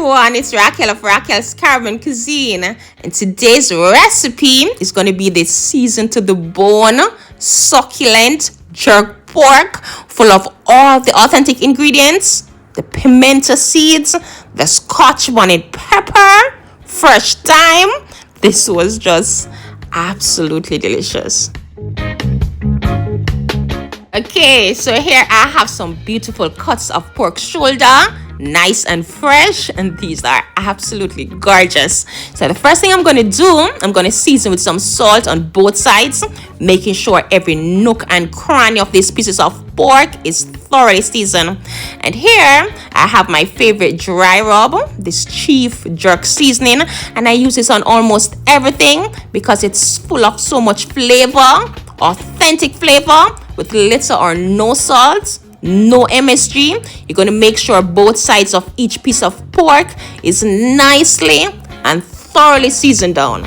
everyone, it's Raquel of Raquel's Caribbean Cuisine, and today's recipe is going to be this seasoned to the bone, succulent jerk pork full of all the authentic ingredients, the pimento seeds, the Scotch bonnet pepper, fresh thyme. This was just absolutely delicious. Okay, so here I have some beautiful cuts of pork shoulder, nice and fresh, and these are absolutely gorgeous. So the first thing I'm going to do, I'm going to season with some salt on both sides, making sure every nook and cranny of these pieces of pork is thoroughly seasoned. And here I have my favorite dry rub, this chief jerk seasoning, and I use this on almost everything because it's full of so much flavor, authentic flavor with little or no salt, no MSG. You're going to make sure both sides of each piece of pork is nicely and thoroughly seasoned down.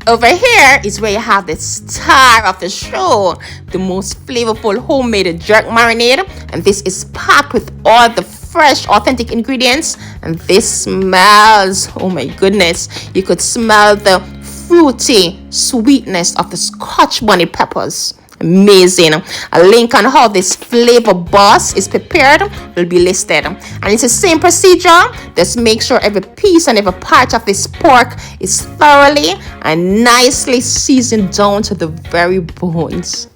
Over here is where you have the star of the show, the most flavorful homemade jerk marinade, and this is packed with all the fresh authentic ingredients, and this smells, oh my goodness, you could smell the fruity sweetness of the Scotch bonnet peppers. Amazing. A link on how this flavor bus is prepared will be listed, and it's the same procedure. Just make sure every piece and every part of this pork is thoroughly and nicely seasoned down to the very bones.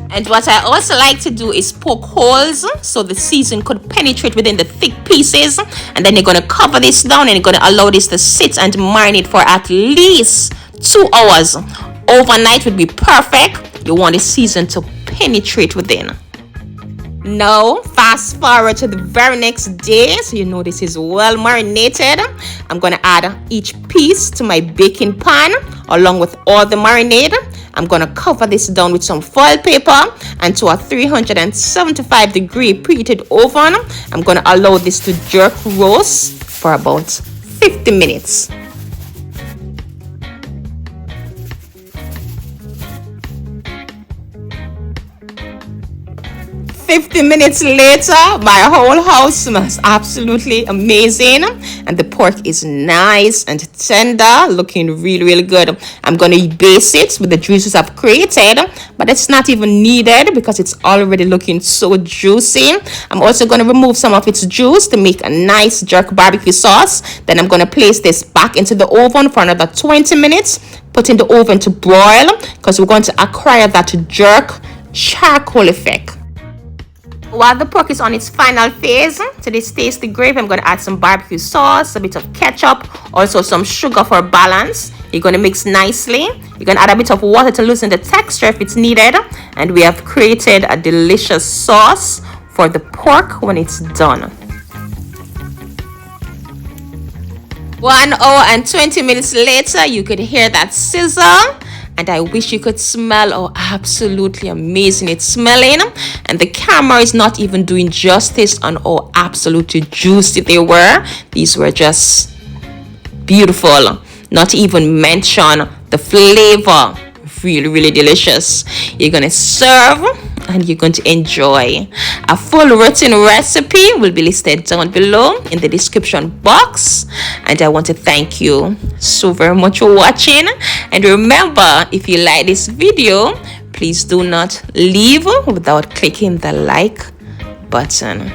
And what I also like to do is poke holes so the season could penetrate within the thick pieces. And then you're going to cover this down and you're going to allow this to sit and marinate for at least 2 hours. Overnight would be perfect. You want the season to penetrate within. Now, fast forward to the very next day, so you know this is well marinated. I'm going to add each piece to my baking pan along with all the marinade. I'm going to cover this down with some foil paper and to a 375-degree preheated oven. I'm going to allow this to jerk roast for about 50 minutes. 50 minutes later, my whole house smells absolutely amazing, and the pork is nice and tender, looking really good. I'm going to baste it with the juices I've created, but it's not even needed because it's already looking so juicy. I'm also going to remove some of its juice to make a nice jerk barbecue sauce. Then I'm going to place this back into the oven for another 20 minutes, put in the oven to broil because we're going to acquire that jerk charcoal effect. While the pork is on its final phase, to this tasty gravy, I'm going to add some barbecue sauce, a bit of ketchup, also some sugar for balance. You're going to mix nicely. You can add a bit of water to loosen the texture if it's needed. And we have created a delicious sauce for the pork when it's done. 1 hour and 20 minutes later, you could hear that sizzle. And I wish you could smell how absolutely amazing it's smelling. And the camera is not even doing justice on how absolutely juicy they were. These were just beautiful. Not even mention the flavor. Really delicious. You're going to serve and you're going to enjoy. A full written recipe will be listed down below in the description box. And I want to thank you so very much for watching. And remember, if you like this video, please do not leave without clicking the like button.